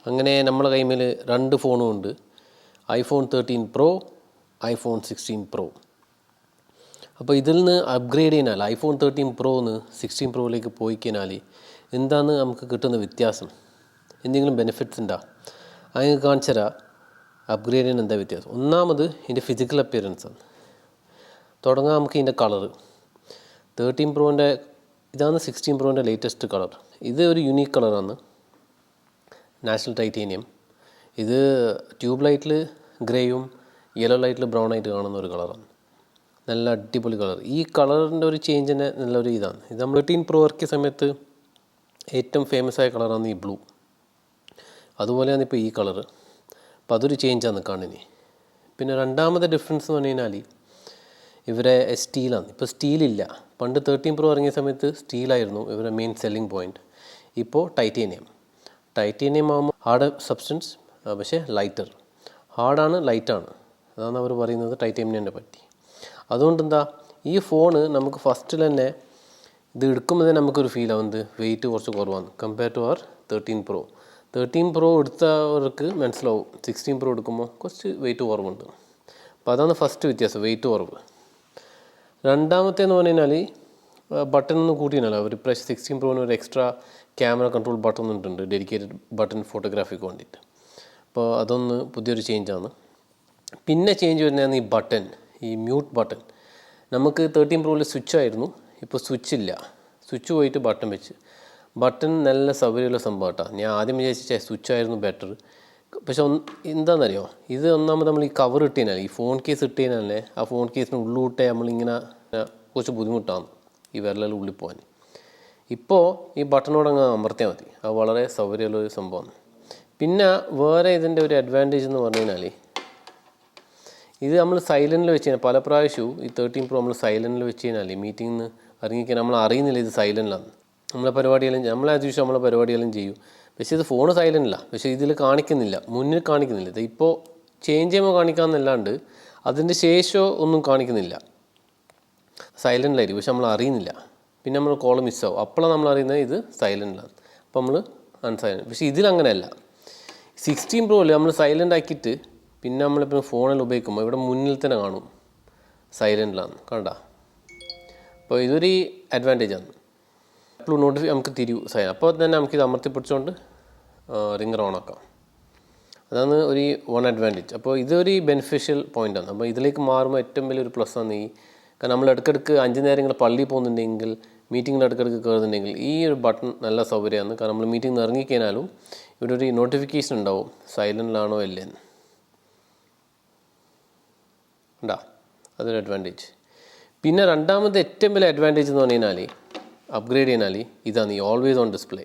അങ്ങനെ നമ്മളെ കൈമിൽ രണ്ട് ഫോണും ഉണ്ട്. iPhone 13 Pro, iPhone 16 Pro. അപ്പോൾ ഇതിൽ നിന്ന് അപ്ഗ്രേഡ് ചെയ്യാനാൽ iPhone 13 Pro നിന്ന് 16 Proയിലേക്ക് പോയി കഴിഞ്ഞാൽ എന്താണ് നമുക്ക് കിട്ടുന്ന വ്യത്യാസം, എന്തെങ്കിലും ബെനിഫിറ്റ്സ് ഉണ്ടോ അത് കാണിച്ചു തരാം. അപ്ഗ്രേഡ് ചെയ്യാൻ എന്താ വ്യത്യാസം? ഒന്നാമത് ഇതിൻ്റെ ഫിസിക്കൽ അപ്പിയറൻസ് ആണ്. തുടങ്ങാൻ നമുക്ക് ഇതിൻ്റെ കളറ് 13 Proൻ്റെ ഇതാണ് 16 Proൻ്റെ ലേറ്റസ്റ്റ് കളർ. ഇത് ഒരു യുണീക്ക് കളറാണ്, നാച്ചുറൽ ടൈറ്റേനിയം. ഇത് ട്യൂബ് ലൈറ്റിൽ ഗ്രേയും യെല്ലോ ലൈറ്റിൽ ബ്രൗൺ ആയിട്ട് കാണുന്ന ഒരു കളറാണ്. നല്ല അടിപൊളി കളർ. ഈ കളറിൻ്റെ ഒരു ചേഞ്ച് തന്നെ നല്ലൊരു ഇതാണ്. ഇത് നമ്മൾ 13 Pro ഇറക്കിയ സമയത്ത് ഏറ്റവും ഫേമസ് ആയ കളറാണ് ഈ ബ്ലൂ. അതുപോലെയാണ് ഇപ്പോൾ ഈ കളറ്. അപ്പോൾ അതൊരു ചേഞ്ചാണ് കാണുന്നത്. പിന്നെ രണ്ടാമത്തെ ഡിഫറൻസ് എന്ന് പറഞ്ഞു കഴിഞ്ഞാൽ ഇവരെ സ്റ്റീലാണ്. ഇപ്പോൾ സ്റ്റീലില്ല. പണ്ട് 13 Pro ഇറങ്ങിയ സമയത്ത് സ്റ്റീലായിരുന്നു ഇവരുടെ മെയിൻ സെല്ലിംഗ് പോയിൻറ്റ്. ഇപ്പോൾ ടൈറ്റേനിയം ആകുമ്പോൾ ഹാർഡ് സബ്സ്റ്റൻസ്, പക്ഷേ ലൈറ്റർ. ഹാർഡാണ്, ലൈറ്റാണ്. അതാണ് അവർ പറയുന്നത് ടൈറ്റേനിയനെ പറ്റി. അതുകൊണ്ട് എന്താ, ഈ ഫോണ് നമുക്ക് ഫസ്റ്റിൽ തന്നെ ഇത് എടുക്കുമ്പോൾ തന്നെ നമുക്കൊരു ഫീൽ ആവുന്നത് വെയിറ്റ് കുറച്ച് കുറവാണ് കമ്പയർ ടു അവർ 13 Pro. 13 Pro എടുത്തവർക്ക് മനസ്സിലാവും 16 Pro എടുക്കുമ്പോൾ കുറച്ച് വെയിറ്റ് കുറവുണ്ട്. അപ്പോൾ അതാണ് ഫസ്റ്റ് വ്യത്യാസം, വെയിറ്റ് കുറവ്. രണ്ടാമത്തേന്ന് പറഞ്ഞു കഴിഞ്ഞാൽ ബട്ടൺ ഒന്ന് കൂട്ടിയാണല്ലോ അവർ. ഇപ്രാവശ്യം 16 Proന് ഒരു എക്സ്ട്രാ ക്യാമറ കൺട്രോൾ ബട്ടൺ ഉണ്ട്, ഡെഡിക്കേറ്റഡ് ബട്ടൺ ഫോട്ടോഗ്രാഫിക്ക് വേണ്ടിയിട്ട്. അപ്പോൾ അതൊന്ന് പുതിയൊരു ചേഞ്ചാണ്. പിന്നെ ചേഞ്ച് വരുന്നതാണ് ഈ ബട്ടൺ, ഈ മ്യൂട്ട് ബട്ടൺ. നമുക്ക് 13 Proയിൽ സ്വിച്ച് ആയിരുന്നു, ഇപ്പോൾ സ്വിച്ച് ഇല്ല. സ്വിച്ച് പോയിട്ട് ബട്ടൺ വെച്ച്. ബട്ടൺ നല്ല സൗകര്യമുള്ള സംഭവം കേട്ടോ. ഞാൻ ആദ്യം വിചാരിച്ച സ്വിച്ച് ആയിരുന്നു ബെറ്റർ. പക്ഷെ എന്താണെന്നറിയോ, ഇത് ഒന്നാമത് നമ്മൾ ഈ കവർ ഇട്ട് കഴിഞ്ഞാൽ, ഈ ഫോൺ കേസ് ഇട്ട് കഴിഞ്ഞാലേ ആ ഫോൺ കേസിന് ഉള്ളിലോട്ടേ നമ്മളിങ്ങനെ കുറച്ച് ബുദ്ധിമുട്ടാണ് ഈ വിരലിൽ ഉള്ളിൽ പോകാൻ. ഇപ്പോൾ ഈ ബട്ടണോട് അങ്ങ് അമർത്തിയാൽ മതി. അത് വളരെ സൗകര്യമുള്ളൊരു സംഭവമാണ്. പിന്നെ വേറെ ഇതിൻ്റെ ഒരു അഡ്വാൻറ്റേജ് എന്ന് പറഞ്ഞു കഴിഞ്ഞാൽ ഇത് നമ്മൾ സൈലൻറ്റിൽ വെച്ച് കഴിഞ്ഞാൽ പല പ്രാവശ്യവും ഈ 13 Pro നമ്മൾ സൈലൻറ്റിൽ വെച്ച് കഴിഞ്ഞാൽ മീറ്റിങ്ങിൽ നിന്ന് ഇറങ്ങിക്കാൻ നമ്മൾ അറിയുന്നില്ല ഇത് സൈലൻറ്റിലാണ്. നമ്മളെ പരിപാടിയെല്ലാം ചെയ്യും. പക്ഷേ ഇത് ഫോണ് സൈലൻറ്റില്ല, പക്ഷേ ഇതിൽ കാണിക്കുന്നില്ല, മുന്നിൽ കാണിക്കുന്നില്ല. ഇത് ഇപ്പോൾ ചേഞ്ച് ചെയ്യുമ്പോൾ കാണിക്കാമെന്നല്ലാണ്ട് അതിൻ്റെ ശേഷം ഒന്നും കാണിക്കുന്നില്ല, സൈലൻറ്റിലായിരിക്കും. പക്ഷെ നമ്മൾ അറിയുന്നില്ല. പിന്നെ നമ്മൾ കോൾ മിസ്സാവും. അപ്പോഴാണ് നമ്മൾ അറിയുന്നത് ഇത് സൈലൻറ്റിലാണ്. അപ്പോൾ നമ്മൾ അൺസൈലൻറ്റ്. പക്ഷേ ഇതിലങ്ങനെയല്ല. 16 Proയിൽ നമ്മൾ സൈലൻ്റ് ആക്കിയിട്ട് പിന്നെ നമ്മളിപ്പോൾ ഫോണിൽ ഉപയോഗിക്കുമ്പോൾ ഇവിടെ മുന്നിൽ തന്നെ കാണും സൈലൻറ്റിലാണ്, കണ്ട. അപ്പോൾ ഇതൊരു അഡ്വാൻറ്റേജാണ്. എപ്പോഴും നമുക്ക് തിരിയും അപ്പോൾ തന്നെ നമുക്കിത് അമർത്തിപ്പിടിച്ചുകൊണ്ട് റിംഗർ ഓൺ ആക്കാം. അതാണ് ഒരു വൺ അഡ്വാൻറ്റേജ്. അപ്പോൾ ഇതൊരു ബെനിഫിഷ്യൽ പോയിൻ്റാണ്. അപ്പോൾ ഇതിലേക്ക് മാറുമ്പോൾ ഏറ്റവും വലിയൊരു പ്ലസ്സാണ് ഈ, കാരണം നമ്മൾ ഇടയ്ക്കിടയ്ക്ക് 5 നേരങ്ങൾ പള്ളിയിൽ പോകുന്നുണ്ടെങ്കിൽ, മീറ്റിങ്ങിൽ ഇടയ്ക്കിടയ്ക്ക് കയറുന്നുണ്ടെങ്കിൽ ഈ ഒരു ബട്ടൺ നല്ല സൗകര്യമാണ്. കാരണം നമ്മൾ മീറ്റിംഗ് ഇറങ്ങിക്കഴിഞ്ഞാലും ഇവിടെ ഒരു നോട്ടിഫിക്കേഷൻ ഉണ്ടാവും സൈലൻറ്റിലാണോ അല്ലേന്ന്. ഉണ്ടാ, അതൊരു അഡ്വാൻറ്റേജ്. പിന്നെ രണ്ടാമത്തെ ഏറ്റവും വലിയ അഡ്വാൻറ്റേജ് എന്ന് പറഞ്ഞു കഴിഞ്ഞാൽ, അപ്ഗ്രേഡ് ചെയ്യുന്നാൽ ഇതാണ് ഈ ഓൾവേസ് ഓൺ ഡിസ്പ്ലേ.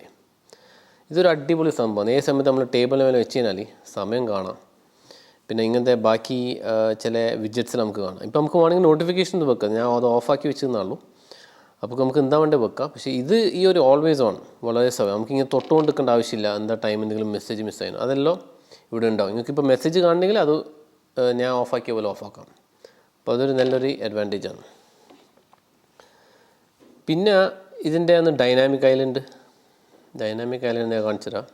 ഇതൊരു അടിപൊളി സംഭവമാണ്. ഏത് സമയത്ത് നമ്മൾ ടേബിളിന് മേലെ വെച്ച് കഴിഞ്ഞാൽ സമയം കാണാം. പിന്നെ ഇങ്ങനത്തെ ബാക്കി ചില വിഡ്ജറ്റ്സ് നമുക്ക് കാണാം. ഇപ്പോൾ നമുക്ക് വേണമെങ്കിൽ നോട്ടിഫിക്കേഷൻ വെക്കാം. ഞാൻ അത് ഓഫാക്കി വെച്ചെന്നുള്ളൂ. അപ്പോൾ നമുക്ക് എന്താ വേണ്ടത് വെക്കാം. പക്ഷേ ഇത് ഈ ഒരു ഓൾവേസ് ഓൺ വളരെ സമയം നമുക്കിങ്ങനെ തൊട്ടുകൊണ്ട് നിൽക്കേണ്ട ആവശ്യമില്ല. എന്താ ടൈം എന്തെങ്കിലും മെസ്സേജ് മിസ്സായിരുന്നു അതെല്ലാം ഇവിടെ ഉണ്ടാവും. നിങ്ങൾക്കിപ്പോൾ മെസ്സേജ് കാണണമെങ്കിൽ അത് ഞാൻ ഓഫാക്കിയ പോലെ ഓഫാക്കാം. അപ്പോൾ അതൊരു നല്ലൊരു അഡ്വാൻറ്റേജാണ്. പിന്നെ ഇതിൻ്റെ ഒന്ന് ഡൈനാമിക് ഐലൻഡ് ഞാൻ കാണിച്ചു തരാം.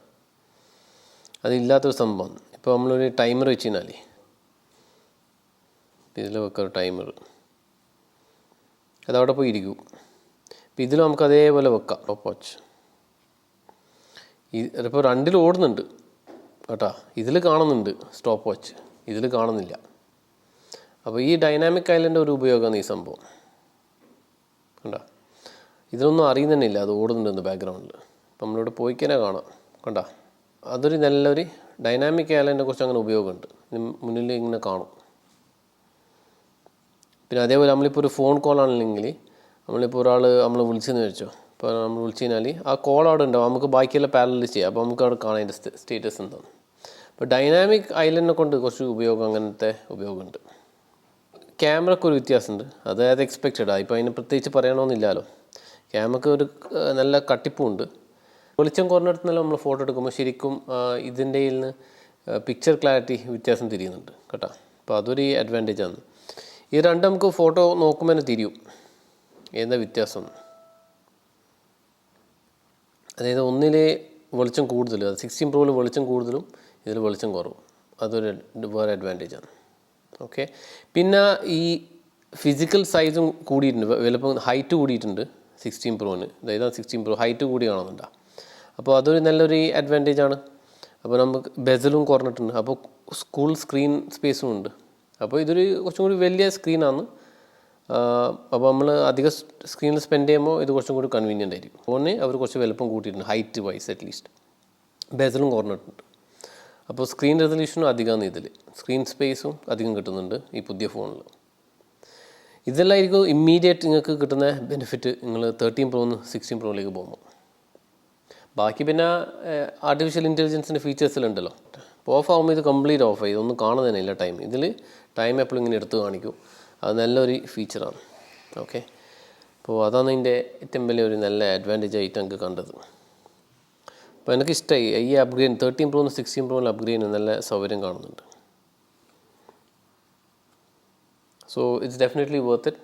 അതില്ലാത്തൊരു സംഭവമാണ്. ഇപ്പോൾ നമ്മളൊരു ടൈമർ വെച്ച് കഴിഞ്ഞാൽ ഇതിൽ വെക്കാം ഒരു ടൈമർ, അതവിടെ പോയി ഇരിക്കും. ഇപ്പോൾ ഇതിൽ നമുക്ക് അതേപോലെ വെക്കാം സ്റ്റോപ്പ് വാച്ച്. ഇപ്പോൾ രണ്ടിലും ഓടുന്നുണ്ട് കേട്ടോ. ഇതിൽ കാണുന്നുണ്ട് സ്റ്റോപ്പ് വാച്ച്, ഇതിൽ കാണുന്നില്ല. അപ്പോൾ ഈ ഡൈനാമിക് ഐലൻഡ് ഒരു ഉപയോഗമാണ് ഈ സംഭവം കണ്ടോ. ഇതൊന്നും അറിയുന്നില്ല അത് ഓടുന്നുണ്ടെന്ന് ബാക്ക്ഗ്രൗണ്ടിൽ. അപ്പം നമ്മളിവിടെ പോയിക്കന്നെ കാണാം കണ്ടോ. അതൊരു നല്ലൊരു ഡൈനാമിക് ഐലൻഡിനെ കുറിച്ച് അങ്ങനെ ഉപയോഗമുണ്ട്. മുന്നിൽ ഇങ്ങനെ കാണും. പിന്നെ അതേപോലെ നമ്മളിപ്പോൾ ഒരു ഫോൺ കോൾ ആണെങ്കിൽ നമ്മളിപ്പോൾ ഒരാൾ നമ്മൾ വിളിച്ചെന്ന് വെച്ചോ. ഇപ്പോൾ നമ്മൾ വിളിച്ചു കഴിഞ്ഞാൽ ആ കോൾ അവിടെ ഉണ്ടാവും, നമുക്ക് ബാക്കിയെല്ലാം പാരലൽ ചെയ്യാം. അപ്പോൾ നമുക്ക് അവിടെ കാണാം അതിൻ്റെ സ്റ്റേറ്റസ് എന്താണ്. അപ്പോൾ ഡൈനാമിക് ഐലൻഡിനെ കൊണ്ട് കുറച്ച് ഉപയോഗം, അങ്ങനത്തെ ഉപയോഗമുണ്ട്. ക്യാമറയ്ക്ക് ഒരു വ്യത്യാസമുണ്ട്, അത് എക്സ്പെക്റ്റഡാണ്. ഇപ്പോൾ അതിന് പ്രത്യേകിച്ച് പറയണമെന്നില്ലല്ലോ. ക്യാമറയ്ക്ക് ഒരു നല്ല കട്ടിപ്പുണ്ട്. വെളിച്ചം കുറഞ്ഞിടത്ത് നിന്നെല്ലാം നമ്മൾ ഫോട്ടോ എടുക്കുമ്പോൾ ശരിക്കും ഇതിൻ്റെ നിന്ന് പിക്ചർ ക്ലാരിറ്റി വ്യത്യാസം തിരിയുന്നുണ്ട് കേട്ടോ. അപ്പോൾ അതൊരു അഡ്വാൻറ്റേജാണ്. ഈ രണ്ട് നമുക്ക് ഫോട്ടോ നോക്കുമ്പോൾ തന്നെ തിരിയും എന്താ വ്യത്യാസം. അതായത് ഒന്നിൽ വെളിച്ചം കൂടുതൽ, 16 പ്രോയിൽ വെളിച്ചം കൂടുതലും ഇതിൽ വെളിച്ചം കുറവും. അതൊരു വേറെ അഡ്വാൻറ്റേജാണ്. ഓക്കെ, പിന്നെ ഈ ഫിസിക്കൽ സൈസും കൂടിയിട്ടുണ്ട്, വലുപ്പം ഹൈറ്റ് കൂടിയിട്ടുണ്ട് 16 പ്രോന്. അതായത് 16 പ്രോ ഹൈറ്റ് കൂടി കാണുന്നുണ്ടോ? അപ്പോൾ അതൊരു നല്ലൊരു അഡ്വാൻറ്റേജാണ്. അപ്പോൾ നമുക്ക് ബെസലും കുറഞ്ഞിട്ടുണ്ട്, അപ്പോൾ സ്കൂൾ സ്ക്രീൻ സ്പേസും ഉണ്ട്. അപ്പോൾ ഇതൊരു കുറച്ചും കൂടി വലിയ സ്ക്രീനാണ്. അപ്പോൾ നമ്മൾ അധികം സ്ക്രീനിൽ സ്പെൻഡ് ചെയ്യുമ്പോൾ ഇത് കുറച്ചും കൂടി കൺവീനിയൻ്റ് ആയിരിക്കും. ഫോണിന് അവർ കുറച്ച് വലുപ്പം കൂട്ടിയിട്ടുണ്ട്, ഹൈറ്റ് വൈസ് അറ്റ്ലീസ്റ്റ്. ബെസലും കുറഞ്ഞിട്ടുണ്ട്. അപ്പോൾ സ്ക്രീൻ റെസൊല്യൂഷനും അധികമാണ് ഇതിൽ, സ്ക്രീൻ സ്പേസും അധികം കിട്ടുന്നുണ്ട് ഈ പുതിയ ഫോണിൽ. ഇതെല്ലാമായിരിക്കും ഇമ്മീഡിയറ്റ് നിങ്ങൾക്ക് കിട്ടുന്ന ബെനിഫിറ്റ് നിങ്ങൾ 13 പ്രോന്ന് 16 പ്രോയിലേക്ക് പോകുമ്പോൾ. ബാക്കി പിന്നെ ആർട്ടിഫിഷ്യൽ ഇൻ്റലിജൻസിൻ്റെ ഫീച്ചേഴ്സിലുണ്ടല്ലോ. അപ്പോൾ ഓഫ് ആകുമ്പോൾ ഇത് കംപ്ലീറ്റ് ഓഫ് ആയി, ഇതൊന്നും കാണുന്നതന്നെ ഇല്ല ടൈം. ഇതിൽ ടൈം എപ്പോഴും ഇങ്ങനെ എടുത്ത് കാണിക്കും. അത് നല്ലൊരു ഫീച്ചറാണ്. ഓക്കെ, അപ്പോൾ അതാണ് ഇതിൻ്റെ ഏറ്റവും വലിയൊരു നല്ല അഡ്വാൻറ്റേജ് ആയിട്ട് എനിക്ക് കണ്ടത്. അപ്പോൾ എനിക്ക് ഇഷ്ടമായി ഈ അപ്ഗ്രേഡ് 13 പ്രോന്ന് 16 പ്രോയിൽ അപ്ഗ്രേഡ് നല്ല സൗകര്യം കാണുന്നുണ്ട്. So it's definitely worth it.